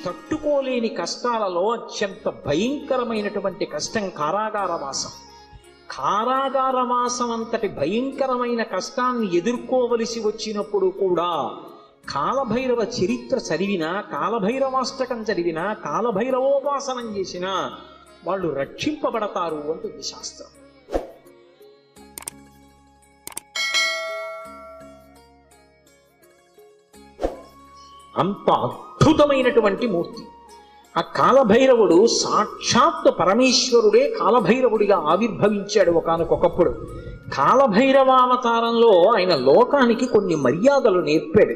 తట్టుకోలేని కష్టాలలో అత్యంత భయంకరమైనటువంటి కష్టం కారాగారవాసం. కారాగారవాసం అంతటి భయంకరమైన కష్టాన్ని ఎదుర్కోవలసి వచ్చినప్పుడు కూడా కాలభైరవ చరిత్ర చదివినా, కాలభైరవాష్టకం చదివినా, కాలభైరవోపాసనం చేసినా వాళ్ళు రక్షింపబడతారు అంటుంది శాస్త్రం. అంత అద్భుతమైనటువంటి మూర్తి ఆ కాలభైరవుడు. సాక్షాత్ పరమేశ్వరుడే కాలభైరవుడిగా ఆవిర్భవించాడు ఒకానొకప్పుడు. కాలభైరవావతారంలో ఆయన లోకానికి కొన్ని మర్యాదలు నేర్పాడు.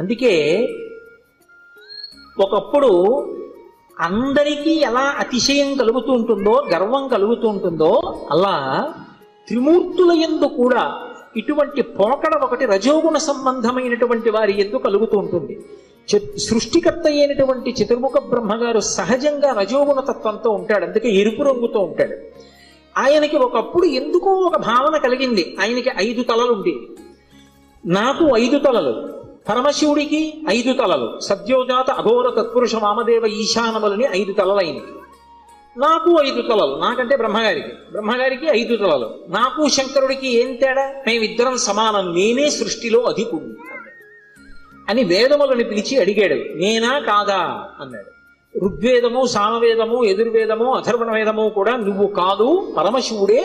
అందుకే ఒకప్పుడు అందరికీ ఎలా అతిశయం కలుగుతూ ఉంటుందో, గర్వం కలుగుతూ ఉంటుందో, అలా త్రిమూర్తుల యందు కూడా ఇటువంటి పోకడ ఒకటి రజోగుణ సంబంధమైనటువంటి వారి యందు కలుగుతూ ఉంటుంది. సృష్టికర్త అయినటువంటి చతుర్ముఖ బ్రహ్మగారు సహజంగా రజోగుణ తత్వంతో ఉంటాడు, అందుకే ఎరుపు రంగుతో ఉంటాడు. ఆయనకి ఒకప్పుడు ఎందుకో ఒక భావన కలిగింది. ఆయనకి 5 తలలు ఉండేవి. నాకు 5 తలలు, పరమశివుడికి 5 తలలు, సద్యోజాత అఘోర తత్పురుష వామదేవ ఈశానములని 5 తలలు అయినవి. నాకు 5 తలలు, నాకంటే బ్రహ్మగారికి 5 తలలు. నాకు శంకరుడికి ఏం తేడా? మేమిద్దరం సమానం, నేనే సృష్టిలో అధికుడు అని వేదములను పిలిచి అడిగాడు. నేనా కాదా అన్నాడు. ఋగ్వేదము, సామవేదము, యజుర్వేదము, అథర్వణ వేదము కూడా నువ్వు కాదు, పరమశివుడే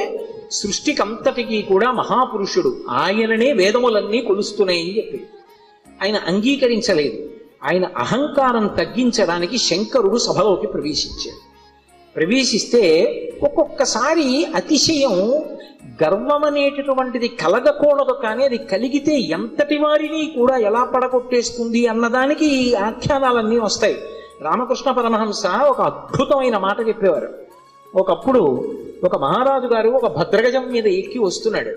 సృష్టికంతటికి కూడా మహాపురుషుడు, ఆయననే వేదములన్నీ కొలుస్తున్నాయని చెప్పి ఆయన అంగీకరించలేదు. ఆయన అహంకారం తగ్గించడానికి శంకరుడు సభలోకి ప్రవేశించాడు. ప్రవేశిస్తే ఒక్కొక్కసారి అతిశయం, గర్వం అనేటటువంటిది కలగకూడదు, కానీ అది కలిగితే ఎంతటి వారిని కూడా ఎలా పడగొట్టేస్తుంది అన్నదానికి ఈ ఆఖ్యానాలన్నీ వస్తాయి. రామకృష్ణ పరమహంస ఒక అద్భుతమైన మాట చెప్పేవారు. ఒకప్పుడు ఒక మహారాజు గారు ఒక భద్రగజం మీద ఎక్కి వస్తున్నాడు.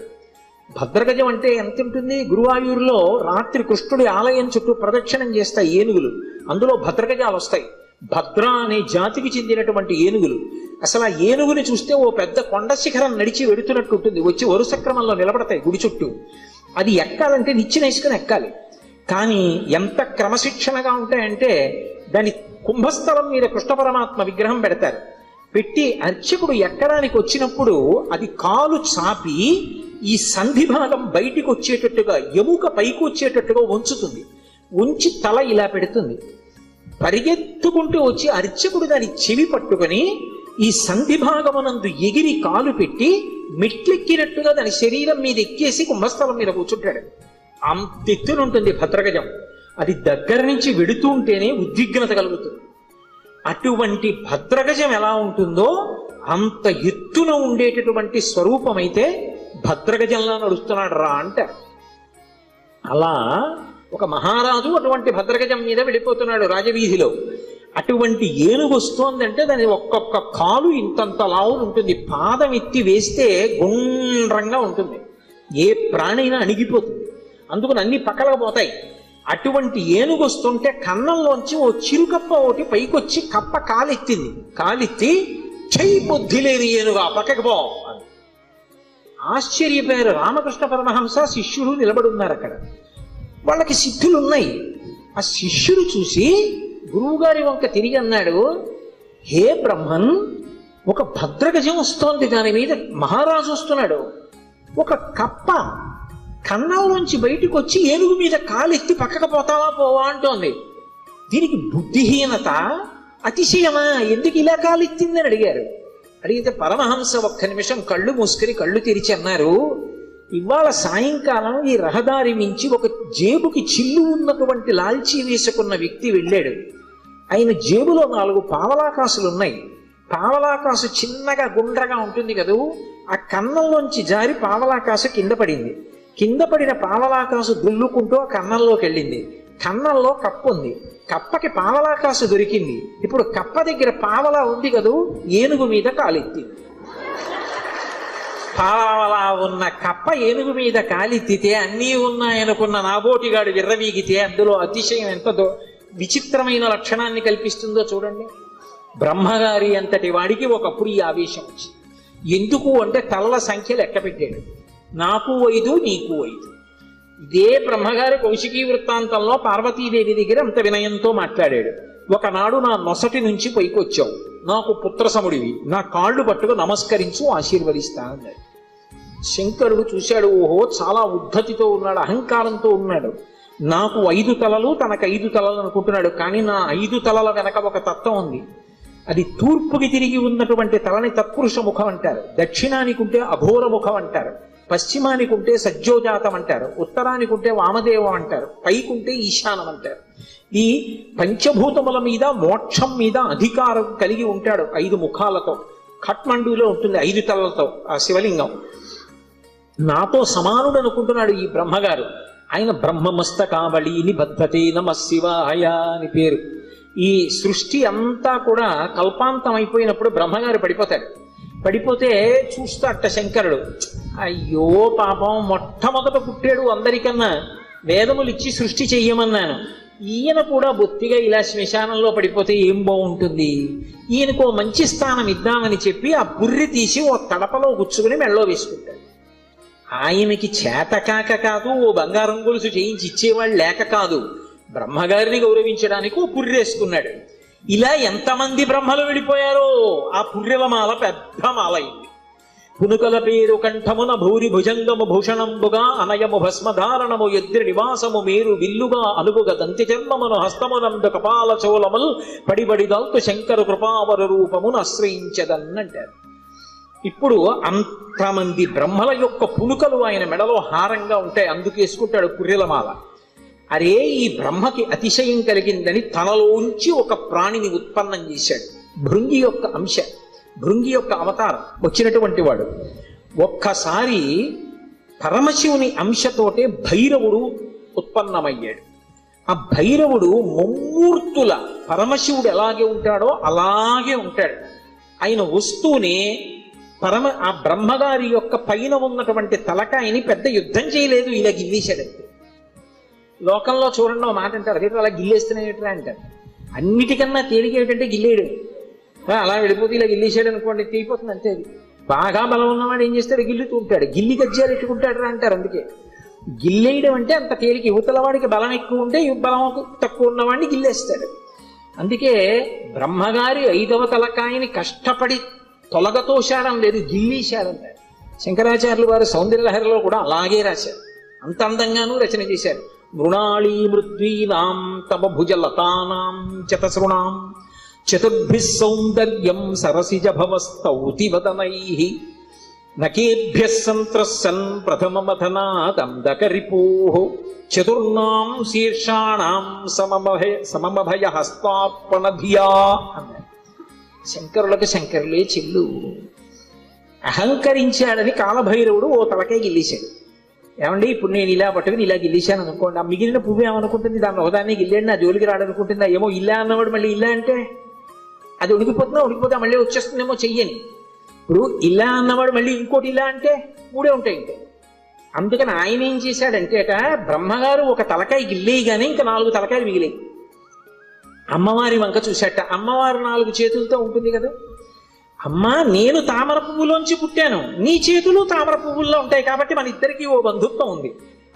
భద్రగజం అంటే ఎంత ఉంటుంది? గురువాయూరులో రాత్రి కృష్ణుడి ఆలయం చుట్టూ ప్రదక్షిణం చేస్తాయి ఏనుగులు, అందులో భద్రగజాలు వస్తాయి. భద్ర అనే జాతికి చెందినటువంటి ఏనుగులు. అసలు ఆ ఏనుగుని చూస్తే ఓ పెద్ద కొండ శిఖరం నడిచి వెడుతున్నట్టు ఉంటుంది. వచ్చి వరుస క్రమంలో నిలబడతాయి గుడి చుట్టూ. అది ఎక్కాలంటే నిచ్చెనేసుకుని ఎక్కాలి. కానీ ఎంత క్రమశిక్షణగా ఉంటాయంటే దాని కుంభస్థలం మీద కృష్ణ పరమాత్మ విగ్రహం పెడతారు. పెట్టి అర్చకుడు ఎక్కడానికి వచ్చినప్పుడు అది కాలు చాపి ఈ సంధి భాగం బయటికి వచ్చేటట్టుగా, ఎముక పైకి వచ్చేటట్టుగా ఉంచుతుంది. ఉంచి తల ఇలా పెడుతుంది. పరిగెత్తుకుంటూ వచ్చి అర్చకుడు దాని చెవి పట్టుకొని ఈ సంధి భాగమునందు ఎగిరి కాలు పెట్టి మెట్లెక్కినట్టుగా దాని శరీరం మీద ఎక్కేసి కుంభస్థలం మీద కూర్చుంటాడు. అంతెత్తునుంటుంది భద్రగజం. అది దగ్గర నుంచి వెడుతూ ఉంటేనే ఉద్విగ్నత కలుగుతుంది. అటువంటి భద్రగజం ఎలా ఉంటుందో అంత ఎత్తున ఉండేటటువంటి స్వరూపమైతే భద్రగజంలా నడుస్తున్నాడు రా అంటారు. అలా ఒక మహారాజు అటువంటి భద్రగజం మీద వెళ్ళిపోతున్నాడు రాజవీధిలో. అటువంటి ఏనుగు వస్తోందంటే దాని ఒక్కొక్క కాలు ఇంతంత లావు ఉంటుంది. పాదం ఎత్తి వేస్తే గుండ్రంగా ఉంటుంది. ఏ ప్రాణైనా అణిగిపోతుంది. అందుకని అన్ని పక్కలకపోతాయి. అటువంటి ఏనుగు వస్తుంటే కన్నంలోంచి ఓ చిరుకప్ప ఒకటి పైకొచ్చి కప్ప కాలెత్తింది. కాలెత్తి చై బుద్ధి లేని ఏనుగా పక్కకి పో అని ఆశ్చర్యపోయారు. రామకృష్ణ పరమహంస శిష్యుడు నిలబడున్నారు అక్కడ. వాళ్ళకి సిద్ధులు ఉన్నాయి. ఆ శిష్యుడు చూసి గురువుగారి వంక తిరిగి అన్నాడు, హే బ్రహ్మన్, ఒక భద్రగజం వస్తోంది, దాని మీద మహారాజు వస్తున్నాడు. ఒక కప్ప కన్నంలోంచి బయటకు వచ్చి ఏనుగు మీద కాలెత్తి పక్కకు పోతావా పోవా అంటోంది. దీనికి బుద్ధిహీనత, అతిశయమా? ఎందుకు ఇలా కాలెత్తిందని అడిగారు. అడిగితే పరమహంస ఒక్క నిమిషం కళ్ళు మూసుకొని కళ్ళు తెరిచి అన్నారు, ఇవాళ సాయంకాలం ఈ రహదారి నుంచి ఒక జేబుకి చిల్లు ఉన్నటువంటి లాల్చీ వేసుకున్న వ్యక్తి వెళ్ళాడు. ఆయన జేబులో 4 పావలాకాసులు ఉన్నాయి. పావలాకాసు చిన్నగా గుండ్రగా ఉంటుంది కదూ, ఆ కన్నంలోంచి జారి పావలాకాసు కింద పడింది. కింద పడిన పావలాకాసు దుల్లుకుంటూ ఆ కన్నంలోకి వెళ్ళింది. కన్నంలో కప్ప ఉంది. కప్పకి పావలాకాసు దొరికింది. ఇప్పుడు కప్ప దగ్గర పావలా ఉంది కదూ, ఏనుగు మీద కాలెత్తింది. పావలా ఉన్న కప్ప ఏనుగు మీద కాలెత్తితే అన్నీ ఉన్నాయనుకున్న నాబోటిగాడు విర్రవీగితే అందులో అతిశయం ఎంత విచిత్రమైన లక్షణాన్ని కల్పిస్తుందో చూడండి. బ్రహ్మగారి అంతటి వాడికి ఒకప్పుడు ఈ ఆవేశం వచ్చింది. ఎందుకు అంటే తలల సంఖ్య లెక్క పెట్టాడు. నాకు 5, నీకు 5. ఇదే బ్రహ్మగారి కౌశికీ వృత్తాంతంలో పార్వతీదేవి దగ్గర అంత వినయంతో మాట్లాడాడు. ఒకనాడు నా నొసటి నుంచి పైకొచ్చావు, నాకు పుత్రసముడివి, నా కాళ్ళు పట్టుకు నమస్కరించు, ఆశీర్వదిస్తా అన్నాడు. శంకరుడు చూశాడు, ఓహో చాలా ఉద్ధతితో ఉన్నాడు, అహంకారంతో ఉన్నాడు. నాకు 5 తలలు, తనకు 5 తలలు అనుకుంటున్నాడు. కానీ నా 5 తలల వెనక ఒక తత్వం ఉంది. అది తూర్పుకి తిరిగి ఉన్నటువంటి తలని తత్పురుష ముఖం అంటారు, దక్షిణానికి ఉంటే అఘోర ముఖం అంటారు, పశ్చిమానికి ఉంటే సజ్జోజాతం అంటారు, ఉత్తరానికి ఉంటే వామదేవం అంటారు, పైకుంటే ఈశానం అంటారు. ఈ పంచభూతముల మీద మోక్షం మీద అధికారం కలిగి ఉంటాడు 5 ముఖాలతో. ఖట్మండులో ఉంటుంది 5 తలలతో ఆ శివలింగం. నాతో సమానుడు అనుకుంటున్నాడు ఈ బ్రహ్మగారు. ఆయన బ్రహ్మమస్తకావళి నిబద్ధతే నమ శివాయ అని పేరు. ఈ సృష్టి అంతా కూడా కల్పాంతం అయిపోయినప్పుడు బ్రహ్మగారు పడిపోతాడు. పడిపోతే చూస్తాట శంకరుడు, అయ్యో పాపం, మొట్టమొదట పుట్టాడు అందరికన్నా, వేదములు ఇచ్చి సృష్టి చెయ్యమన్నాను, ఈయన కూడా బొత్తిగా ఇలా శ్మశానంలో పడిపోతే ఏం బాగుంటుంది, ఈయనకు మంచి స్థానం ఇద్దామని చెప్పి ఆ బుర్రి తీసి ఓ తడపలో గుచ్చుకుని మెళ్ళో వేసుకుంటాడు. ఆయనకి చేతకాక కాదు, ఓ బంగారం గొలుసు చేయించి ఇచ్చేవాళ్ళు లేక కాదు, బ్రహ్మగారిని గౌరవించడానికి ఓ పుర్రేసుకున్నాడు. ఇలా ఎంతమంది బ్రహ్మలు వెళ్ళిపోయారో ఆ పుర్రెల మాల పెద్ద మాల అయింది. పునుకల పేరు కంఠమున భూరి భుజంగము భూషణంబుగా అనయము భస్మధారణము ఎద్రి నివాసము మేరు విల్లుగా అనుగుగ దంతి చర్మమును హస్తమునందు కపాల చోళముల్ పడిబడిదంతు శంకరు కృపావర రూపమును ఆశ్రయించదన్నంటారు. ఇప్పుడు అంతమంది బ్రహ్మల యొక్క పునుకలు ఆయన మెడలో హారంగా ఉంటాయి, అందుకేసుకుంటాడు పుర్రెలమాల. అరే, ఈ బ్రహ్మకి అతిశయం కలిగిందని తనలోంచి ఒక ప్రాణిని ఉత్పన్నం చేశాడు. భృంగి యొక్క అంశ, భృంగి యొక్క అవతారం వచ్చినటువంటి వాడు. ఒక్కసారి పరమశివుని అంశతోటే భైరవుడు ఉత్పన్నమయ్యాడు. ఆ భైరవుడు ముమ్మూర్తుల పరమశివుడు ఎలాగే ఉంటాడో అలాగే ఉంటాడు. ఆయన వస్తూనే ఆ బ్రహ్మగారి యొక్క పైన ఉన్నటువంటి తలకాయని పెద్ద యుద్ధం చేయలేదు, ఇలా గిల్లేశాడంతే. లోకంలో చూడండి ఒక మాట అంటారు, అదే అలా గిల్లేస్తున్నాయట్రా అంటారు. అన్నిటికన్నా తేలిక ఏంటంటే గిల్లేడు. అలా వెళ్ళిపోతే ఇలా గిల్లేసాడు అనుకోండి, తీయిపోతుంది అంతే. అది బాగా బలం ఉన్నవాడు ఏం చేస్తాడు, గిల్లుతూ ఉంటాడు, గిల్లి గజ్జాలు ఎట్టుకుంటాడు రా అంటారు. అందుకే గిల్లేయడం అంటే అంత తేలిక. యువతల వాడికి బలం ఎక్కువ ఉంటే బలం తక్కువ ఉన్నవాడిని గిల్లేస్తాడు. అందుకే బ్రహ్మగారి 5వ తలకాయని కష్టపడి తొలగతోశాడం లేదు, గిల్లీశాడంటారు. శంకరాచార్యులు వారు సౌందర్యలహరిలో కూడా అలాగే రాశారు, అంత అందంగానూ రచన చేశారు. మృణాళీ మృద్వీనాం తమ భుజలతానాం చతసృణాం చతుర్భిః సౌందర్యం సరసిజ భవస్తౌతి వదనైః నకేభ్యః సంత్రస్సన్ ప్రథమమథనాదందకరిపోః చతుర్ణాం శీర్షాణాం సమమభయ హస్తార్పణధియా అన్నారు. శంకరులకు శంకరులే చెల్లు. అహంకరించాడని కాలభైరవుడు ఓ తలకే గిల్లేశాడు. ఏమండి, ఇప్పుడు నేను ఇలా పట్టుకుని ఇలా గిల్లేశాను అనుకోండి, ఆ మిగిలిన పువ్వు ఏమనుకుంటుంది, దాన్ని ఒకదాన్ని గిల్లేడు నా జోలికి రాడనుకుంటుందా? ఏమో ఇలా అన్నవాడు మళ్ళీ ఇలా అంటే అది ఉడికిపోతే మళ్ళీ వచ్చేస్తుందేమో చెయ్యని. ఇప్పుడు ఇలా అన్నవాడు మళ్ళీ ఇంకోటి ఇలా అంటే 3 ఉంటాయి ఇంకా. అందుకని ఆయన ఏం చేశాడంటే బ్రహ్మగారు ఒక తలకాయ గిల్లేయగానే ఇంకా 4 తలకాయలు మిగిలాయి. అమ్మవారి వంక చూశాట. అమ్మవారు 4 చేతులతో ఉంటుంది కదా. అమ్మా, నేను తామర పువ్వులోంచి పుట్టాను, నీ చేతులు తామర పువ్వుల్లో ఉంటాయి, కాబట్టి మన ఇద్దరికి ఓ బంధుత్వం ఉంది.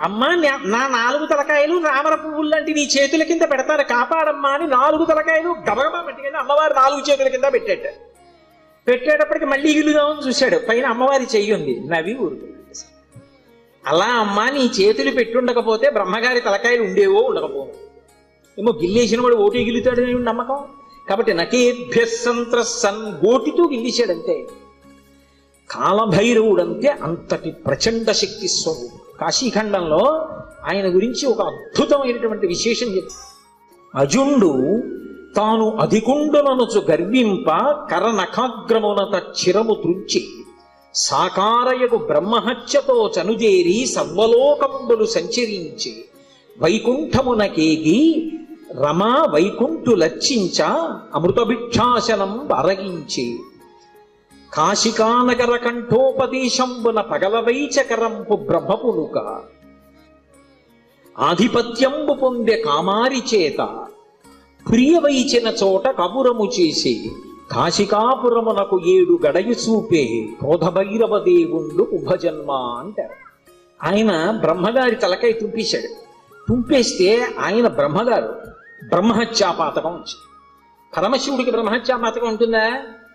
అమ్మా, నా 4 తలకాయలు తామర పువ్వుల్లాంటి నీ చేతుల కింద పెడతారు, కాపాడమ్మా అని 4 తలకాయలు గబగబా పెట్టుకెళ్ళి అమ్మవారు 4 చేతుల కింద పెట్టేటప్పటికి మళ్ళీ ఇల్లుదామని చూశాడు. పైన అమ్మవారి చెయ్యి ఉంది, నవ్వి ఊరుకున్నాడు. అలా అమ్మా, నీ చేతులు పెట్టుండకపోతే బ్రహ్మగారి తలకాయలు ఉండేవో ఉండకపోవు. ఏమో గిల్లేసిన వాడు ఓటే గిల్లుతాడని నమ్మకం. కాబట్టి నకేభ్యః సంత్రస్సన్ గోటితో గిల్లేశాడంతే. కాలభైరవుడంతే అంతటి ప్రచండ శక్తి స్వరూపుడు. కాశీఖండంలో ఆయన గురించి ఒక అద్భుతమైనటువంటి విశేషం చెప్తారు. అజుండు తాను అధికుండుననుచు గర్వింప కరనఖాగ్రమునత చిరము త్రుంచి సాకారయగు బ్రహ్మహత్యతో చనుజేరి సర్వలోకంబులు సంచరించి వైకుంఠమునకేగి రమా వైకుంఠు లచ్చించ అమృతభిక్షాసనం అరగించి కాశికానగర కంఠోపదేశంబున పగలవైచకరంపు బ్రహ్మపునుక ఆధిపత్యంబు పొందె కామారి చేత ప్రియవైచిన చోట కబురము చేసి కాశికాపురమునకు 7 గడయు చూపే క్రోధభైరవ దేవుండు ఉభజన్మ అంటారు. ఆయన బ్రహ్మగారి తలకాయ తుంపేశాడు. తుంపేస్తే ఆయన బ్రహ్మగారు బ్రహ్మహత్యాపాతకం వచ్చింది. పరమశివుడికి బ్రహ్మహత్యాపాతకం ఉంటుందా?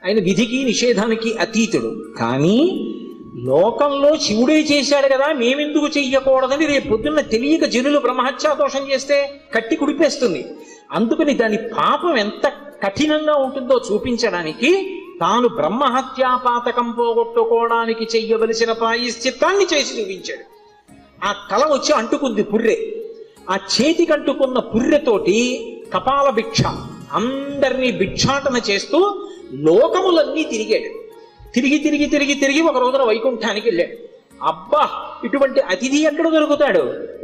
ఆయన విధికి నిషేధానికి అతీతుడు. కానీ లోకంలో శివుడే చేశాడు కదా, మేమెందుకు చెయ్యకూడదని రేపు పొద్దున్న తెలియక జనులు బ్రహ్మహత్యా దోషం చేస్తే కట్టి కుడిపేస్తుంది. అందుకని దాని పాపం ఎంత కఠినంగా ఉంటుందో చూపించడానికి తాను బ్రహ్మహత్యాపాతకం పోగొట్టుకోవడానికి చెయ్యవలసిన ప్రాయశ్చిత్తాన్ని చేసి చూపించాడు. ఆ తల వచ్చి అంటుకుంది పుర్రె. ఆ చేతికి అంటుకున్న పుర్రెతోటి కపాల భిక్ష అందరినీ భిక్షాటన చేస్తూ లోకములన్నీ తిరిగాడు. తిరిగి తిరిగి తిరిగి తిరిగి ఒక రోజున వైకుంఠానికి వెళ్ళాడు. అబ్బా, ఇటువంటి అతిథి ఎక్కడ దొరుకుతాడు?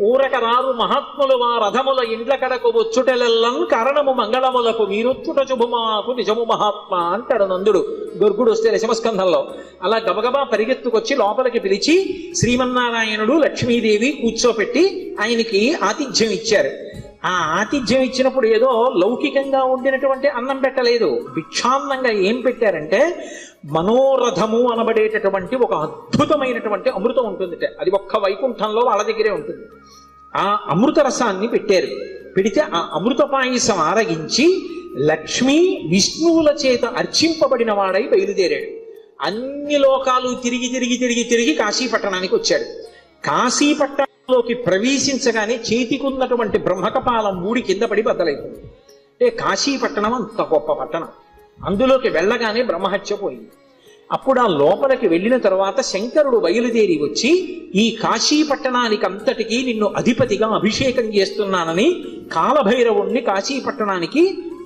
ఊరక రారు మహాత్ములు మా రథముల ఇండ్ల కడకు వచ్చుటెల్లన్ కారణము మంగళములకు మీరొచ్చుట శుభమాకు నిజము మహాత్మ అంటాడు నందుడు గొర్గుడు వస్తే దశమస్కంధంలో. అలా గబగబా పరిగెత్తుకొచ్చి లోపలికి పిలిచి శ్రీమన్నారాయణుడు లక్ష్మీదేవి కూర్చోపెట్టి ఆయనకి ఆతిథ్యం ఇచ్చారు. ఆ ఆతిథ్యం ఇచ్చినప్పుడు ఏదో లౌకికంగా ఉండినటువంటి అన్నం పెట్టలేదు, భిక్షాన్నంగా ఏం పెట్టారంటే మనోరథము అనబడేటటువంటి ఒక అద్భుతమైనటువంటి అమృతం ఉంటుంది. అది ఒక్క వైకుంఠంలో వాళ్ళ దగ్గరే ఉంటుంది. ఆ అమృత రసాన్ని పెట్టారు. పెడితే ఆ అమృత పాయసం ఆరగించి లక్ష్మీ విష్ణువుల చేత అర్చింపబడిన వాడై బయలుదేరాడు. అన్ని లోకాలు తిరిగి తిరిగి తిరిగి తిరిగి కాశీపట్టణానికి వచ్చాడు. కాశీపట్టణంలోకి ప్రవేశించగానే చేతికున్నటువంటి బ్రహ్మకపాలం మూడి కింద పడి బద్దలైపోయింది. అంటే కాశీపట్టణం అంత గొప్ప పట్టణం. అందులోకి వెళ్ళగానే బ్రహ్మహత్య పోయింది. అప్పుడు ఆ లోపలికి వెళ్ళిన తర్వాత శంకరుడు బయలుదేరి వచ్చి ఈ కాశీపట్టణానికి అంతటికీ నిన్ను అధిపతిగా అభిషేకం చేస్తున్నానని కాలభైరవుణ్ణి కాశీపట్టణానికి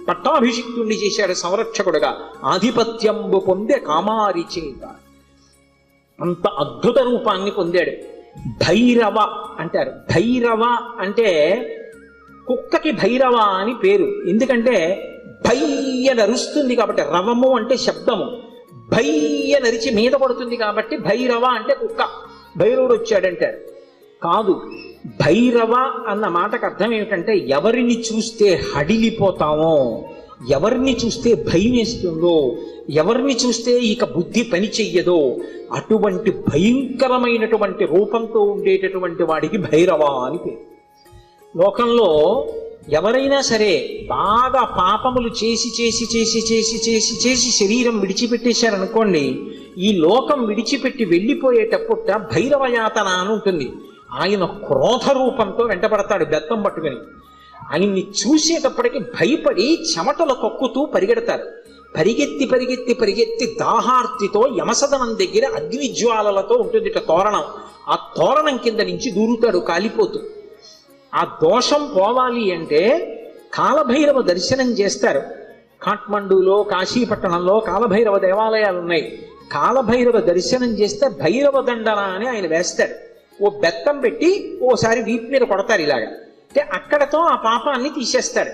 పట్టాభిషిక్తుణ్ణి చేశాడు సంరక్షకుడుగా. ఆధిపత్యంబు పొందే కామారి చేత అంత అద్భుత రూపాన్ని పొందాడు. భైరవ అంటారు. భైరవ అంటే కుక్కకి భైరవ అని పేరు. ఎందుకంటే భయ్య నరుస్తుంది కాబట్టి, రవము అంటే శబ్దము, భయ్య నరిచి మీద పడుతుంది కాబట్టి భైరవ అంటే కుక్క. భైరవుడు వచ్చాడంటారు. కాదు, భైరవ అన్న మాటకు అర్థం ఏమిటంటే ఎవరిని చూస్తే హడిలిపోతామో, ఎవరిని చూస్తే భయం వేస్తుందో, ఎవరిని చూస్తే ఇక బుద్ధి పని చెయ్యదో అటువంటి భయంకరమైనటువంటి రూపంతో ఉండేటటువంటి వాడికి భైరవ అని పేరు. లోకంలో ఎవరైనా సరే బాగా పాపములు చేసి చేసి చేసి చేసి చేసి చేసి శరీరం విడిచిపెట్టేశారనుకోండి, ఈ లోకం విడిచిపెట్టి వెళ్ళిపోయేటప్పుట భైరవయాతన అని ఉంటుంది. ఆయన క్రోధ రూపంతో వెంటపడతాడు బెత్తం పట్టుకుని. ఆయన్ని చూసేటప్పటికి భయపడి చెమటలు కక్కుతూ పరిగెడతారు. పరిగెత్తి పరిగెత్తి పరిగెత్తి దాహార్తితో యమసదనం దగ్గర అగ్నిజ్వాలలతో ఉంటుంది తోరణం. ఆ తోరణం కింద నుంచి దూరుతాడు కాలిపోతూ. ఆ దోషం పోవాలి అంటే కాలభైరవ దర్శనం చేస్తారు. కాఠ్మండూలో కాశీపట్టణంలో కాలభైరవ దేవాలయాలు ఉన్నాయి. కాలభైరవ దర్శనం చేస్తే భైరవ దండన అని ఆయన వేస్తాడు. ఓ బెత్తం పెట్టి ఓసారి వీపు మీద కొడతారు ఇలాగా. అంటే అక్కడతో ఆ పాపాన్ని తీసేస్తాడు.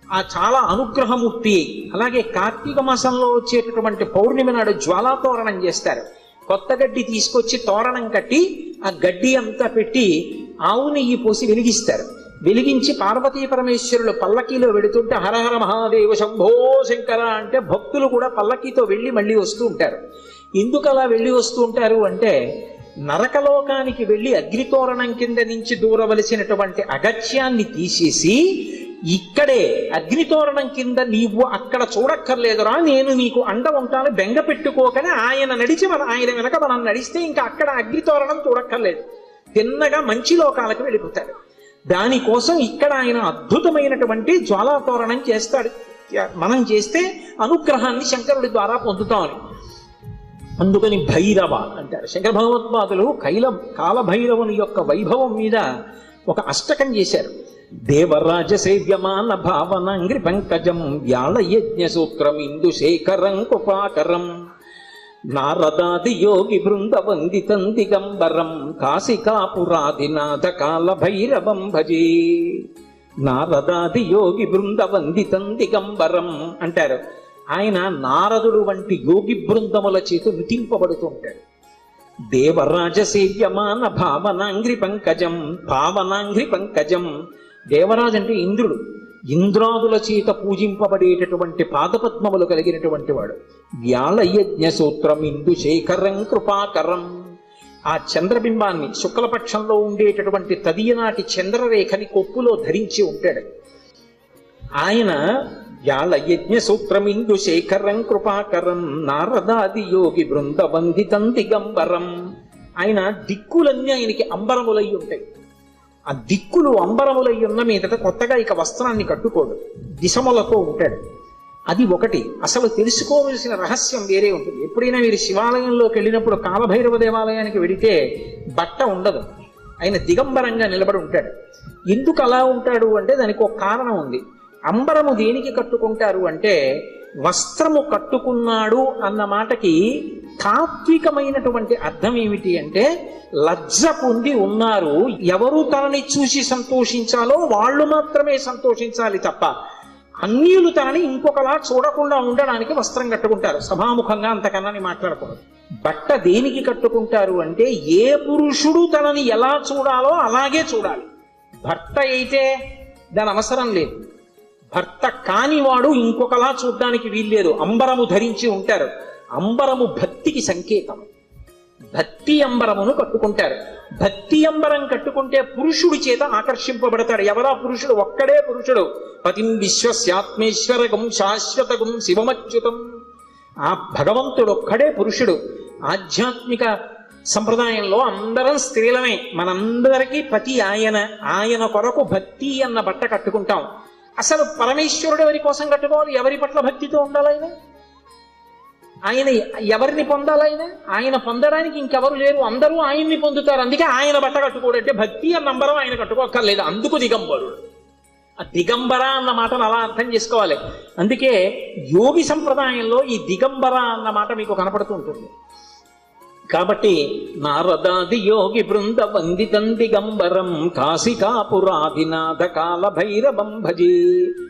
ఆ చాలా అనుగ్రహమూర్తి. అలాగే కార్తీక మాసంలో వచ్చేటటువంటి పౌర్ణమి నాడు జ్వాలాతోరణం చేస్తారు. కొత్త గడ్డి తీసుకొచ్చి తోరణం కట్టి ఆ గడ్డి అంతా పెట్టి ఆవు నెయ్యి పోసి వెలిగిస్తారు. వెలిగించి పార్వతీ పరమేశ్వరులు పల్లకీలో వెడుతుంటే హరహర మహాదేవ శంభో శంకర అంటే భక్తులు కూడా పల్లకీతో వెళ్ళి మళ్ళీ వస్తూ ఉంటారు. ఎందుకు అలా వెళ్ళి వస్తూ ఉంటారు అంటే నరకలోకానికి వెళ్ళి అగ్నితోరణం కింద నుంచి దూరవలసినటువంటి అగత్యాన్ని తీసేసి ఇక్కడే అగ్నితోరణం కింద నీవు అక్కడ చూడక్కర్లేదురా, నేను నీకు అండ ఉంటాను, బెంగ పెట్టుకోకని ఆయన నడిచి ఆయన వెనక మనం నడిస్తే ఇంకా అక్కడ అగ్నితోరణం చూడక్కర్లేదు, తిన్నగా మంచి లోకాలకు వెళ్ళిపోతాడు. దానికోసం ఇక్కడ ఆయన అద్భుతమైనటువంటి జ్వాలాతోరణం చేస్తాడు. మనం చేస్తే అనుగ్రహాన్ని శంకరుడి ద్వారా పొందుతామని. అందుకని భైరవ అంటారు. శంకర భగవత్పాదులు కాలభైరవుని యొక్క వైభవం మీద ఒక అష్టకం చేశారు. దేవరాజ సేవ్యమాన భావనాంగ్రి పంకజం వ్యాళ యజ్ఞ సూత్రం ఇందు శేఖరం కృపాకరం నారదాది యోగి బృంద వందితం దిగంబరం కాశికాపురాదినాథ కాల భైరవం భజే. నారదాది యోగి బృంద వందితం దిగంబరం అంటారు. ఆయన నారదుడు వంటి యోగి బృందముల చేత నృతింపబడుతూ ఉంటాడు. దేవరాజ సేవ్యమాన భావనాంగ్రి పంకజం, భావనాంగ్రి పంకజం. దేవరాజు అంటే ఇంద్రుడు. ఇంద్రాదుల చేత పూజింపబడేటటువంటి పాదపద్మములు కలిగినటువంటి వాడు. వ్యాళయజ్ఞ సూత్రం ఇందు శేఖరం కృపాకరం. ఆ చంద్రబింబాన్ని శుక్లపక్షంలో ఉండేటటువంటి తదియనాటి చంద్రరేఖని కొప్పులో ధరించి ఉంటాడు. ఆయన వ్యాళ యజ్ఞ సూత్రమిందు శేఖరం కృపాకరం నారదాది యోగి బృందబంధితం దిగంబరం. ఆయన దిక్కులన్నీ ఆయనకి అంబరములై ఉంటాయి. ఆ దిక్కులు అంబరములై ఉన్న మీదట కొత్తగా ఇక వస్త్రాన్ని కట్టుకోడు, దిశములతో ఉంటాడు. అది ఒకటి. అసలు తెలుసుకోవలసిన రహస్యం వేరే ఉంటుంది. ఎప్పుడైనా మీరు శివాలయంలోకి వెళ్ళినప్పుడు కాలభైరవ దేవాలయానికి వెడితే బట్ట ఉండదు, ఆయన దిగంబరంగా నిలబడి ఉంటాడు. ఎందుకు అలా ఉంటాడు అంటే దానికి ఒక కారణం ఉంది. అంబరము దేనికి కట్టుకుంటారు అంటే, వస్త్రము కట్టుకున్నాడు అన్న మాటకి తాత్వికమైనటువంటి అర్థం ఏమిటి అంటే, లజ్జ పొంది ఉన్నారు, ఎవరు తనని చూసి సంతోషించాలో వాళ్ళు మాత్రమే సంతోషించాలి తప్ప అన్యులు తనని ఇంకొకలా చూడకుండా ఉండడానికి వస్త్రం కట్టుకుంటారు. సభాముఖంగా అంతకన్నా మాట్లాడకూడదు. బట్ట దేనికి కట్టుకుంటారు అంటే, ఏ పురుషుడు తనని ఎలా చూడాలో అలాగే చూడాలి. భర్త అయితే దాని అవసరం లేదు, భర్త కానివాడు ఇంకొకలా చూడ్డానికి వీల్లేదు. అంబరము ధరించి ఉంటారు. అంబరము భక్తికి సంకేతం. భక్తి అంబరమును కట్టుకుంటారు. భక్తి అంబరం కట్టుకుంటే పురుషుడి చేత ఆకర్షింపబడతాడు. ఎవరా పురుషుడు? ఒక్కడే పురుషుడు. పతిం విశ్వస్యాత్మేశ్వరగం శాశ్వతగం శివమచ్యుతం. ఆ భగవంతుడు ఒక్కడే పురుషుడు. ఆధ్యాత్మిక సంప్రదాయంలో అందరం స్త్రీలమే. మనందరికీ పతి ఆయన. ఆయన కొరకు భక్తి అన్న బట్ట కట్టుకుంటాం. అసలు పరమేశ్వరుడు ఎవరి కోసం కట్టుకోవాలి? ఎవరి పట్ల భక్తితో ఉండాలి ఆయన? ఆయన ఎవరిని పొందాలి? ఆయన పొందడానికి ఇంకెవరు లేరు, అందరూ ఆయన్ని పొందుతారు. అందుకే ఆయన బట్ట కట్టుకోడంటే భక్తి అన్న నంబరం ఆయన కట్టుకోక్కర్లేదు. అందుకు దిగంబరుడు. ఆ దిగంబర అన్న మాటను అలా అర్థం చేసుకోవాలి. అందుకే యోగి సంప్రదాయంలో ఈ దిగంబర అన్న మాట మీకు కనపడుతూ ఉంటుంది. కాబట్టి నారదాది యోగి బృంద వందితం దిగంబరం కాశికాపురాధినాథ కాలభైరవం భజే.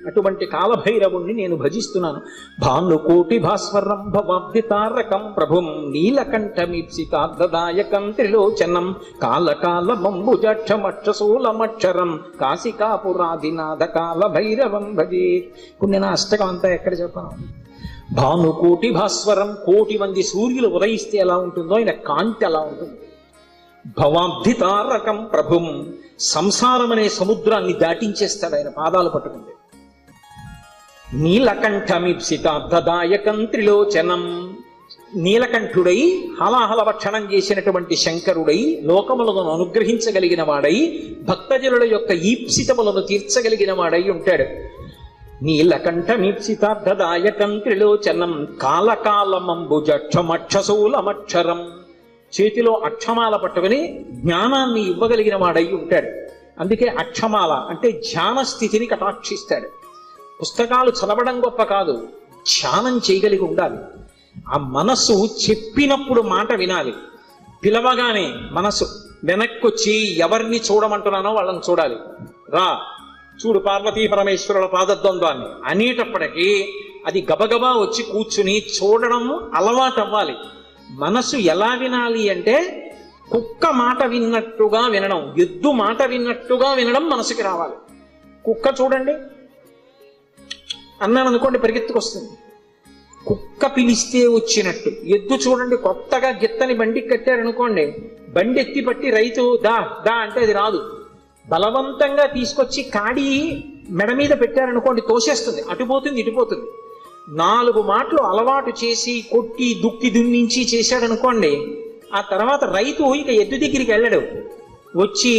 అటువంటి కాలభైరవుణ్ణి నేను భజిస్తున్నాను. భానుకోటి భాస్వరం భవాబ్దితారకం ప్రభుం నీలకంఠమీప్సితార్థదాయకం త్రిలోచనం కాలకాలమంబుజక్షమక్షశూలమక్షరం కాశికాపురాధినాథ కాలభైరవం భజే. ఇప్పుడు నేను అష్టకం అంతా ఎక్కడ చెప్పాను? భానుకోటి భాస్వరం, కోటి మంది సూర్యులు ఉదయిస్తే ఎలా ఉంటుందో ఆయన కాంతి అలా ఉంటుంది. భవాబ్ధితారకం ప్రభుం, సంసారం అనే సముద్రాన్ని దాటించేస్తాడు ఆయన పాదాలు పట్టుకుంటే. నీలకంఠమీప్సితార్థదాయకం త్రిలోచనం, నీలకంఠుడై హలాహల భక్షణం చేసినటువంటి శంకరుడై లోకములను అనుగ్రహించగలిగిన వాడై భక్తజనుల యొక్క ఈప్సితములను తీర్చగలిగిన వాడై ఉంటాడు. నీలకంఠమీప్సితార్థదాయకం త్రిలోచనం కాలకాలమంబుజక్షమక్షశూలమక్షరం, చేతిలో అక్షమాల పట్టుకుని జ్ఞానాన్ని ఇవ్వగలిగిన వాడై ఉంటాడు. అందుకే అక్షమాల అంటే ధ్యాన స్థితిని కటాక్షిస్తాడు. పుస్తకాలు చదవడం గొప్ప కాదు, ధ్యానం చేయగలిగి ఉండాలి. ఆ మనస్సు చెప్పినప్పుడు మాట వినాలి. పిలవగానే మనసు వెనక్కొచ్చి ఎవరిని చూడమంటున్నానో వాళ్ళని చూడాలి. రా చూడు పార్వతీ పరమేశ్వరుల పాదద్వంద్వాన్ని అనేటప్పటికీ అది గబగబా వచ్చి కూర్చుని చూడడం అలవాటు అవ్వాలి. మనసు ఎలా వినాలి అంటే, కుక్క మాట విన్నట్టుగా వినడం, ఎద్దు మాట విన్నట్టుగా వినడం మనసుకి రావాలి. కుక్క చూడండి అన్నాను అనుకోండి పరిగెత్తుకొస్తుంది, కుక్క పిలిస్తే వచ్చినట్టు. ఎద్దు చూడండి కొత్తగా గిత్తని బండి కట్టారనుకోండి, బండి ఎత్తి పట్టి రైతు దా దా అంటే అది రాదు. బలవంతంగా తీసుకొచ్చి కాడి మెడ మీద పెట్టారనుకోండి తోసేస్తుంది, అటుపోతుంది ఇటుపోతుంది. 4 మాటలు అలవాటు చేసి కొట్టి దుక్కి దున్నించి చేశాడనుకోండి, ఆ తర్వాత రైతు ఇక ఎద్దు దగ్గరికి వెళ్ళడు. వచ్చి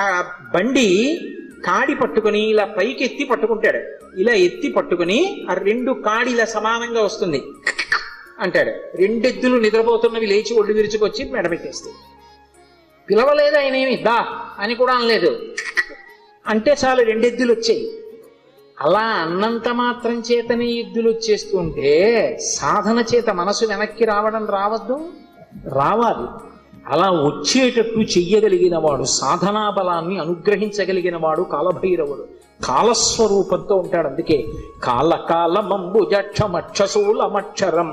ఆ బండి కాడి పట్టుకుని ఇలా పైకి ఎత్తి పట్టుకుంటాడు. ఇలా ఎత్తి పట్టుకుని ఆ 2 కాడి ఇలా సమానంగా వస్తుంది అంటాడు. 2 ఎద్దులు నిద్రపోతున్నవి లేచి ఒళ్ళు విరుచుకొచ్చి మెడపెట్టేస్తాయి. పిలవలేదు ఆయన, ఏమి దా అని కూడా అనలేదు, అంటే చాలు 2 ఎద్దులు వచ్చాయి. అలా అన్నంత మాత్రం చేతనే ఎద్దులు వచ్చేస్తుంటే సాధన చేత మనసు వెనక్కి రావడం రావద్దు, రావాలి. అలా వచ్చేటట్టు చెయ్యగలిగిన వాడు, సాధనా బలాన్ని అనుగ్రహించగలిగిన వాడు కాలభైరవుడు. కాలస్వరూపంతో ఉంటాడు. అందుకే కాలకాలమంబుజక్షమక్షశూలమక్షరం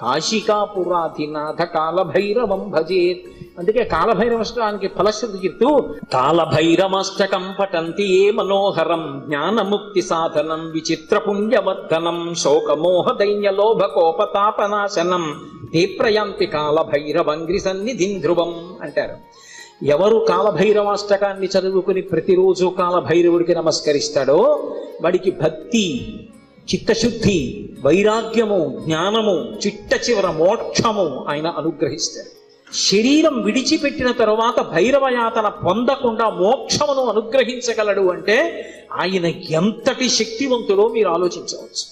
కాశికాపురాధినాథ కాలభైరవం భజేత్. అందుకే కాలభైరవష్టానికి ఫలశ్రుతి చెప్తూ కాలభైరవాష్టకం పఠంతి ఏ మనోహరం జ్ఞానముక్తి సాధనం విచిత్ర పుణ్యవర్ధనం శోకమోహ దైన్య లోభ కోపతాపనాశనం తే ప్రయాంతి కాలభైరవంగ్రి సన్నిధిం ధ్రువం అంటారు. ఎవరు కాలభైరవాష్టకాన్ని చదువుకుని ప్రతిరోజు కాలభైరవుడికి నమస్కరిస్తాడో వాడికి భక్తి, చిత్తశుద్ధి, వైరాగ్యము, జ్ఞానము, చిట్ట చివర మోక్షము ఆయన అనుగ్రహిస్తారు. శరీరం విడిచిపెట్టిన తరువాత భైరవయాతన పొందకుండా మోక్షమును అనుగ్రహించగలడు అంటే ఆయన ఎంతటి శక్తివంతుడో మీరు ఆలోచించవచ్చు.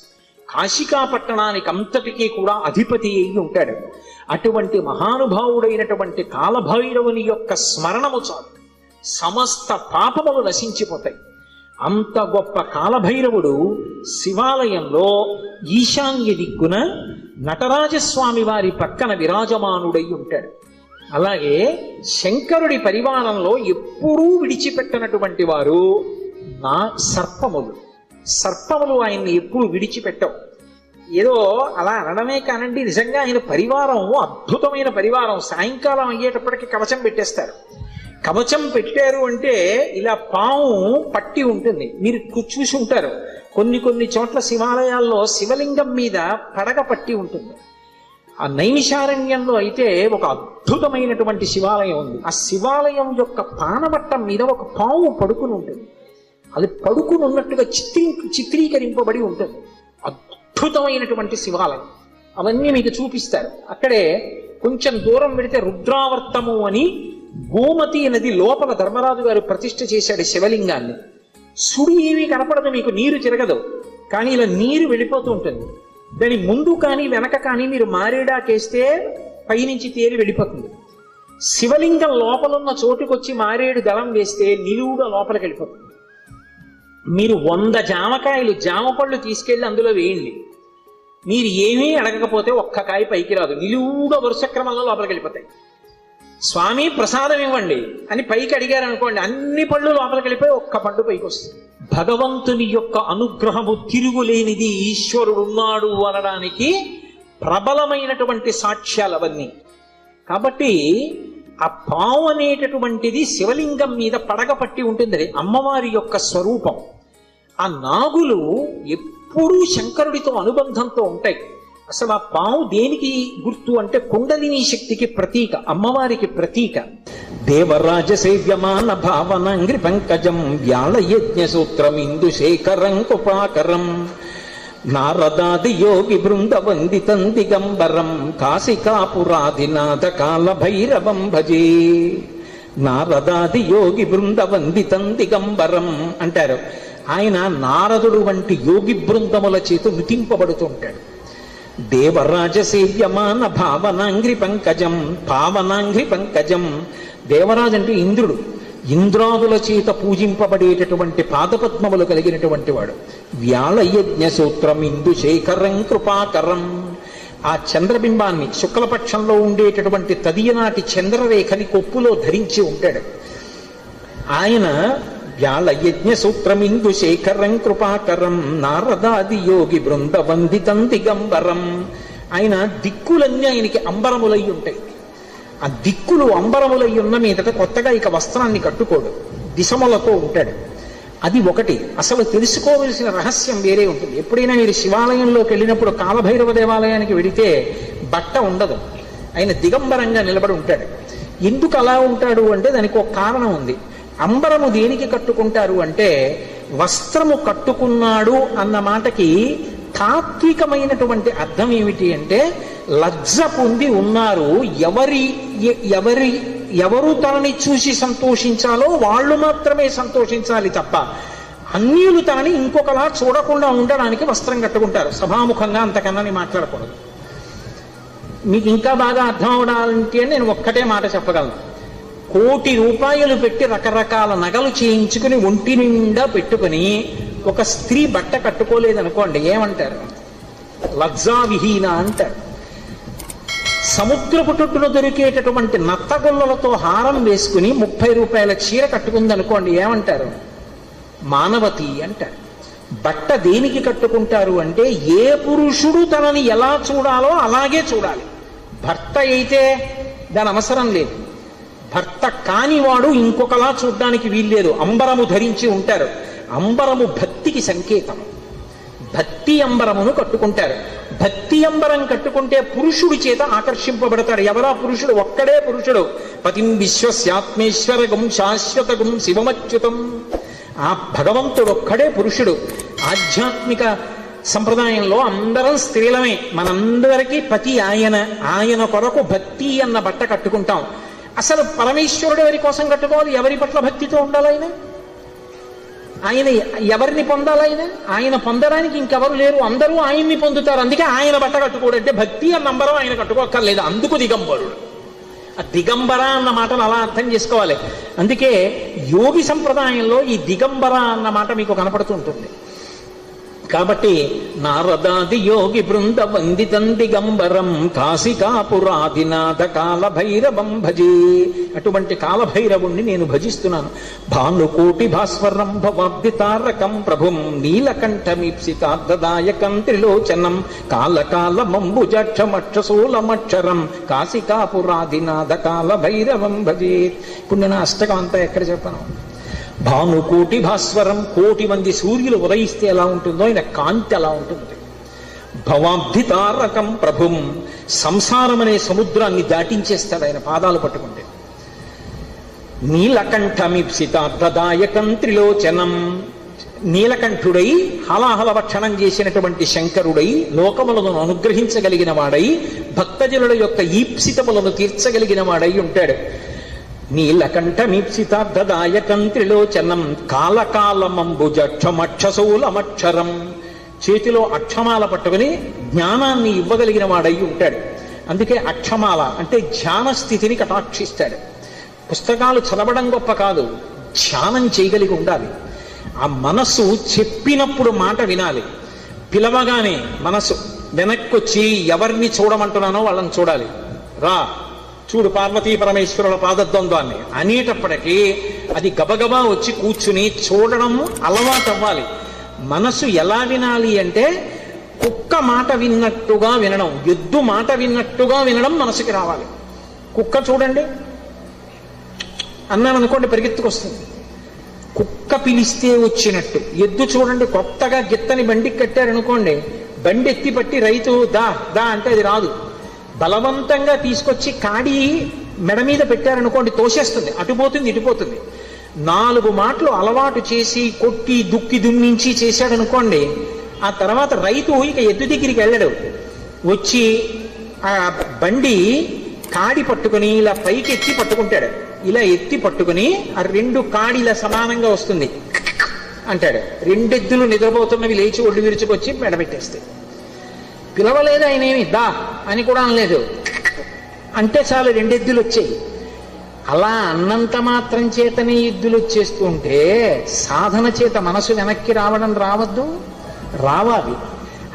కాశికా పట్టణానికి అంతటికీ కూడా అధిపతి అయి ఉంటాడు. అటువంటి మహానుభావుడైనటువంటి కాలభైరవుని యొక్క స్మరణము చాలు, సమస్త పాపములు నశించిపోతాయి. అంత గొప్ప కాలభైరవుడు శివాలయంలో ఈశాన్య దిక్కున నటరాజస్వామి వారి పక్కన విరాజమానుడై ఉంటాడు. అలాగే శంకరుడి పరివారంలో ఎప్పుడూ విడిచిపెట్టనటువంటి వారు సర్పములు ఆయన్ని ఎప్పుడు విడిచిపెట్టవు. ఏదో అలా అనడమే కానండి, నిజంగా ఆయన పరివారం అద్భుతమైన పరివారం. సాయంకాలం అయ్యేటప్పటికి కవచం పెట్టేస్తారు. కవచం పెట్టారు అంటే ఇలా పాము పట్టి ఉంటుంది, మీరు చూసి ఉంటారు. కొన్ని చోట్ల శివాలయాల్లో శివలింగం మీద పడగ పట్టి ఉంటుంది. ఆ నైమిషారణ్యంలో అయితే ఒక అద్భుతమైనటువంటి శివాలయం ఉంది. ఆ శివాలయం యొక్క పానవట్టం మీద ఒక పాము పడుకుని ఉంటుంది. అది పడుకుని ఉన్నట్టుగా చిత్రీకరింపబడి ఉంటుంది. అద్భుతమైనటువంటి శివాలయం. అవన్నీ మీకు చూపిస్తారు. అక్కడే కొంచెం దూరం పెడితే రుద్రావర్తము అని గోమతి నది లోపల ధర్మరాజు గారు ప్రతిష్ఠ చేశాడు శివలింగాన్ని. సుడి ఏమీ కనపడదు, మీకు నీరు తిరగదు, కానీ ఇలా నీరు వెళ్ళిపోతూ ఉంటుంది. దాని ముందు కానీ వెనక కానీ మీరు మారేడాకేస్తే పైనుంచి తేలి వెళ్ళిపోతుంది. శివలింగం లోపలున్న చోటుకొచ్చి మారేడు దళం వేస్తే నిలువుగా లోపలికి వెళ్ళిపోతుంది. మీరు 100 జామ పళ్ళు తీసుకెళ్లి అందులో వేయండి, మీరు ఏమీ అడగకపోతే ఒక్క కాయ పైకి రాదు, నిలువుగా వరుస క్రమంలో లోపలికి వెళ్ళిపోతాయి. స్వామి ప్రసాదం ఇవ్వండి అని పైకి అడిగారు అనుకోండి, అన్ని పళ్ళు లోపలికి వెళ్ళిపోయి ఒక్క పండు పైకి వస్తుంది. భగవంతుని యొక్క అనుగ్రహము తిరుగులేనిది, ఈశ్వరుడు ఉన్నాడు అనడానికి ప్రబలమైనటువంటి సాక్ష్యాలు అవన్నీ. కాబట్టి ఆ పావు అనేటటువంటిది శివలింగం మీద పడగ పట్టి ఉంటుంది, అమ్మవారి యొక్క స్వరూపం. ఆ నాగులు ఎప్పుడూ శంకరుడితో అనుబంధంతో ఉంటాయి. అసలు ఆ పాము దేనికి గుర్తు అంటే కుండలిని శక్తికి ప్రతీక, అమ్మవారికి ప్రతీక. దేవరాజ సేవ్యమాన భావనంగ్రి పంకజం వ్యాళ యజ్ఞ సూత్రం ఇందు శేఖరం కృపాకరం నారదాది యోగి బృంద వందితం దిగంబరం కాశికాపురాధినాథ కాల భైరవం భజే. నారదాది యోగి బృంద వందితం దిగంబరం అంటారు. ఆయన నారదుడు వంటి యోగి బృందముల చేత నుతింపబడుతూ ఉంటాడు. దేవరాజ సేవ్యమాన భావనాంగ్రి పంకజం, పావనాంగ్రి పంకజం. దేవరాజు అంటే ఇంద్రుడు, ఇంద్రాదుల చేత పూజింపబడేటటువంటి పాదపద్మములు కలిగినటువంటి వాడు. వ్యాళయజ్ఞ సూత్రం ఇందు శేఖరం కృపాకరం. ఆ చంద్రబింబాన్ని శుక్లపక్షంలో ఉండేటటువంటి తదియనాటి చంద్రరేఖని కొప్పులో ధరించి ఉంటాడు ఆయన. వ్యాళయజ్ఞ సూత్రమిందు శేఖరం కృపాకరం నారదాది యోగి బృంద వందితం దిగంబరం. ఆయన దిక్కులన్నీ ఆయనకి అంబరములై ఉంటాయి. ఆ దిక్కులు అంబరములై ఉన్న మీదట కొత్తగా ఇక వస్త్రాన్ని కట్టుకోడు, దిశములతో ఉంటాడు. అది ఒకటి. అసలు తెలుసుకోవలసిన రహస్యం వేరే ఉంటుంది. ఎప్పుడైనా మీరు శివాలయంలోకి వెళ్ళినప్పుడు కాలభైరవ దేవాలయానికి వెడితే బట్ట ఉండదు, ఆయన దిగంబరంగా నిలబడి ఉంటాడు. ఎందుకు అలా ఉంటాడు అంటే దానికి ఒక కారణం ఉంది. అంబరము దేనికి కట్టుకుంటారు అంటే వస్త్రము కట్టుకున్నాడు అన్న మాటకి తాత్వికమైనటువంటి అర్థం ఏమిటి అంటే లజ్జ పొంది ఉన్నారు, ఎవరు తనని చూసి సంతోషించాలో వాళ్ళు మాత్రమే సంతోషించాలి తప్ప అన్యులు తనని ఇంకొకలా చూడకుండా ఉండడానికి వస్త్రం కట్టుకుంటారు. సభాముఖంగా అంతకన్నా మాట్లాడకూడదు. మీకు ఇంకా బాగా అర్థం అవడాలంటే నేను ఒక్కటే మాట చెప్పగలను. 1 కోటి రూపాయలు పెట్టి రకరకాల నగలు చేయించుకుని ఒంటి నిండా పెట్టుకుని ఒక స్త్రీ బట్ట కట్టుకోలేదనుకోండి, ఏమంటారు? లజ్జావిహీన అంటారు. సముద్రపు తొట్టున దొరికేటటువంటి నత్తగొల్లలతో హారం వేసుకుని 30 రూపాయల చీర కట్టుకుందనుకోండి, ఏమంటారు? మానవతి అంటారు. బట్ట దేనికి కట్టుకుంటారు అంటే ఏ పురుషుడు తనని ఎలా చూడాలో అలాగే చూడాలి. భర్త అయితే దాని అవసరం లేదు, భర్త కానివాడు ఇంకొకలా చూడ్డానికి వీల్లేదు. అంబరము ధరించి ఉంటారు. అంబరము భక్తికి సంకేతం. భక్తి అంబరమును కట్టుకుంటారు. భక్తి అంబరం కట్టుకుంటే పురుషుడి చేత ఆకర్షింపబడతాడు. ఎవరా పురుషుడు? ఒక్కడే పురుషుడు. పతిం విశ్వస్యాత్మేశ్వరగం శాశ్వతగం శివమచ్యుతం. ఆ భగవంతుడు ఒక్కడే పురుషుడు. ఆధ్యాత్మిక సంప్రదాయంలో అందరం స్త్రీలమే, మనందరికీ పతి ఆయన, ఆయన కొరకు భక్తి అన్న బట్ట కట్టుకుంటాం. అసలు పరమేశ్వరుడు ఎవరి కోసం కట్టుకోవాలి? ఎవరి పట్ల భక్తితో ఉండాలి ఆయన? ఆయన ఎవరిని పొందాలి? ఆయన పొందడానికి ఇంకెవరు లేరు, అందరూ ఆయన్ని పొందుతారు. అందుకే ఆయన బట్ట కట్టుకోడంటే భక్తి అన్న నంబరం ఆయన కట్టుకోక్కర్లేదు, అందుకు దిగంబరుడు. ఆ దిగంబర అన్న మాటను అలా అర్థం చేసుకోవాలి. అందుకే యోగి సంప్రదాయంలో ఈ దిగంబర అన్న మాట మీకు కనపడుతుంటుంది. కాబట్టి నారదాది యోగి బృంద వందితం దిగంబరం కాశికాపురాధినాథ కాలభైరవం భజే. అటువంటి కాలభైరవుణ్ణి నేను భజిస్తున్నాను. భానుకోటి భాస్వరం భవాబ్దితారకం ప్రభుం నీలకంఠమీప్సితార్థదాయకం త్రిలోచనం కాలకాలమంబుజక్షమక్షశూలమక్షరం కాశికాపురాధినాథ కాలభైరవం భజే. ఇప్పుడు నేను అష్టకం అంతా ఎక్కడ చెప్పాను? భానుకోటి భాస్వరం, కోటి మంది సూర్యులు ఉదయిస్తే ఎలా ఉంటుందో ఆయన కాంతి అలా ఉంటుంది. భవాబ్ధితారకం ప్రభుం, సంసారం అనే సముద్రాన్ని దాటించేస్తాడు ఆయన పాదాలు పట్టుకుంటే. నీలకంఠమీప్సితార్థదాయకం త్రిలోచనం, నీలకంఠుడై హలాహల భక్షణం చేసినటువంటి శంకరుడై లోకములను అనుగ్రహించగలిగిన వాడై భక్తజనుల యొక్క ఈప్సితములను తీర్చగలిగిన వాడై ఉంటాడు. నీలకంఠమీప్సితార్థదాయకం త్రిలోచనం కాలకాలమంబుజక్షమక్షశూలమక్షరం, చేతిలో అక్షమాల పట్టుకుని జ్ఞానాన్ని ఇవ్వగలిగిన వాడై ఉంటాడు. అందుకే అక్షమాల అంటే ధ్యాన స్థితిని కటాక్షిస్తాడు. పుస్తకాలు చదవడం గొప్ప కాదు, ధ్యానం చేయగలిగి ఉండాలి. ఆ మనస్సు చెప్పినప్పుడు మాట వినాలి. పిలవగానే మనస్సు వెనక్కొచ్చి ఎవరిని చూడమంటున్నానో వాళ్ళని చూడాలి. రా చూడు పార్వతీ పరమేశ్వరుల పాదద్వంద్వాన్ని అనేటప్పటికీ అది గబగబా వచ్చి కూర్చుని చూడడం అలవాటు అవ్వాలి. మనసు ఎలా వినాలి అంటే కుక్క మాట విన్నట్టుగా వినడం, ఎద్దు మాట విన్నట్టుగా వినడం మనసుకి రావాలి. కుక్క చూడండి అన్నాను అనుకోండి పరిగెత్తుకొస్తుంది, కుక్క పిలిస్తే వచ్చినట్టు. ఎద్దు చూడండి కొత్తగా గిత్తని బండికి కట్టారనుకోండి, బండి ఎత్తి పట్టి రైతు దా దా అంటే అది రాదు. బలవంతంగా తీసుకొచ్చి కాడి మెడ మీద పెట్టారనుకోండి తోసేస్తుంది, అటుపోతుంది ఇటుపోతుంది. 4 మాటలు అలవాటు చేసి కొట్టి దుక్కి దున్నించి చేశాడనుకోండి, ఆ తర్వాత రైతు ఇక ఎద్దు దగ్గరికి వెళ్ళడు. వచ్చి ఆ బండి కాడి పట్టుకుని ఇలా పైకి ఎత్తి పట్టుకుంటాడు. ఇలా ఎత్తి పట్టుకుని ఆ 2 కాడిలా సమానంగా వస్తుంది అంటాడు. 2 ఎద్దులు నిద్రపోతున్నవి లేచి ఒళ్ళు విరుచుకొచ్చి మెడబెట్టేస్తాయి. పిలవలేదు ఆయన, ఏమి దా అని కూడా అనలేదు, అంటే చాలు 2 ఎద్దులు వచ్చాయి. అలా అన్నంత మాత్రం చేతనే ఎద్దులు వచ్చేస్తూ ఉంటే సాధన చేత మనసు వెనక్కి రావడం రావద్దు, రావాలి.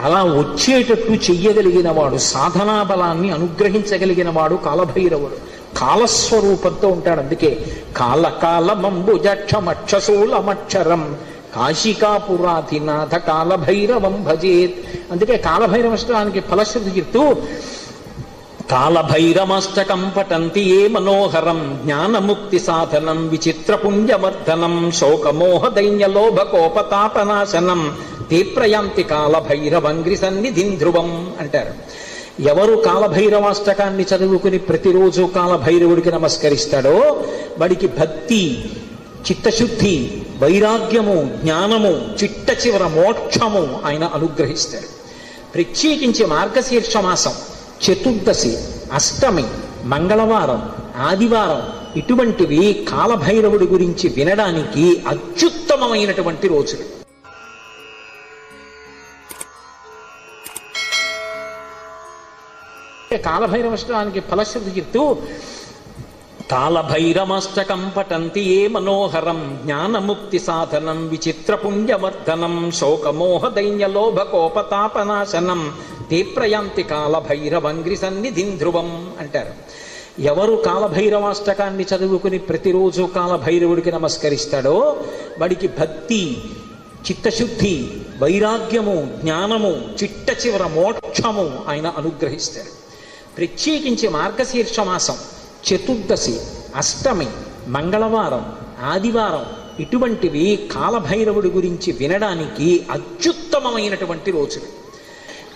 అలా వచ్చేటట్టు చెయ్యగలిగిన వాడు, సాధనా బలాన్ని అనుగ్రహించగలిగిన వాడు కాలభైరవుడు. కాలస్వరూపంతో ఉంటాడు. అందుకే కాలకాలమంబుజక్షమక్షశూలమక్షరం కాశికాపురాధినాథ కాలభైరవం భజేత్. అందుకే కాలభైరవష్టానికి ఫలశ్రుతి చెప్తూ కాలభైరమష్టకం పఠంతి ఏ మనోహరం జ్ఞానముక్తి సాధనం విచిత్ర పుణ్యవర్ధనం శోకమోహ దైన్యలోభకోపతాపనాశనం తే ప్రయాంతి కాలభైరవంగ్రి సన్నిధిం ధ్రువం అంటారు. ఎవరు కాలభైరవాష్టకాన్ని చదువుకుని ప్రతిరోజు కాలభైరవుడికి నమస్కరిస్తాడో వాడికి భక్తి, చిత్తశుద్ధి, వైరాగ్యము, జ్ఞానము, చిట్ట చివర మోక్షము ఆయన అనుగ్రహిస్తాడు. ప్రత్యేకించి మార్గశీర్ష మాసం, చతుర్దశి, అష్టమి, మంగళవారం, ఆదివారం ఇటువంటివి కాలభైరవుడి గురించి వినడానికి అత్యుత్తమమైనటువంటి రోజులు. కాలభైరవష్టానికి ఫలశ్రుతి చెప్తూ కాలభైరమష్టకం పఠంతి ఏ మనోహరం జ్ఞానముక్తి సాధనం విచిత్ర పుణ్యవర్ధనం శోకమోహ దైన్యలోభకోపతాపనాశనం తే ప్రయాంతి కాలభైరవంగ్రి సన్నిధిం ధ్రువం అంటారు. ఎవరు కాలభైరవాష్టకాన్ని చదువుకుని ప్రతిరోజు కాలభైరవుడికి నమస్కరిస్తాడో వాడికి భక్తి, చిత్తశుద్ధి, వైరాగ్యము, జ్ఞానము, చిట్ట చివర మోక్షము ఆయన అనుగ్రహిస్తాడు. ప్రత్యేకించి మార్గశీర్ష మాసం, చతుర్దశి, అష్టమి, మంగళవారం, ఆదివారం ఇటువంటివి కాలభైరవుడి గురించి వినడానికి అత్యుత్తమమైనటువంటి రోజులు.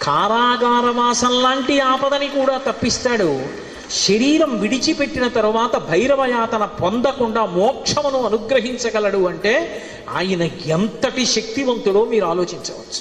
కారాగారవాసం లాంటి ఆపదని కూడా తప్పిస్తాడు. శరీరం విడిచిపెట్టిన తరువాత భైరవయాతన పొందకుండా మోక్షమును అనుగ్రహించగలడు అంటే ఆయన ఎంతటి శక్తివంతుడో మీరు ఆలోచించవచ్చు.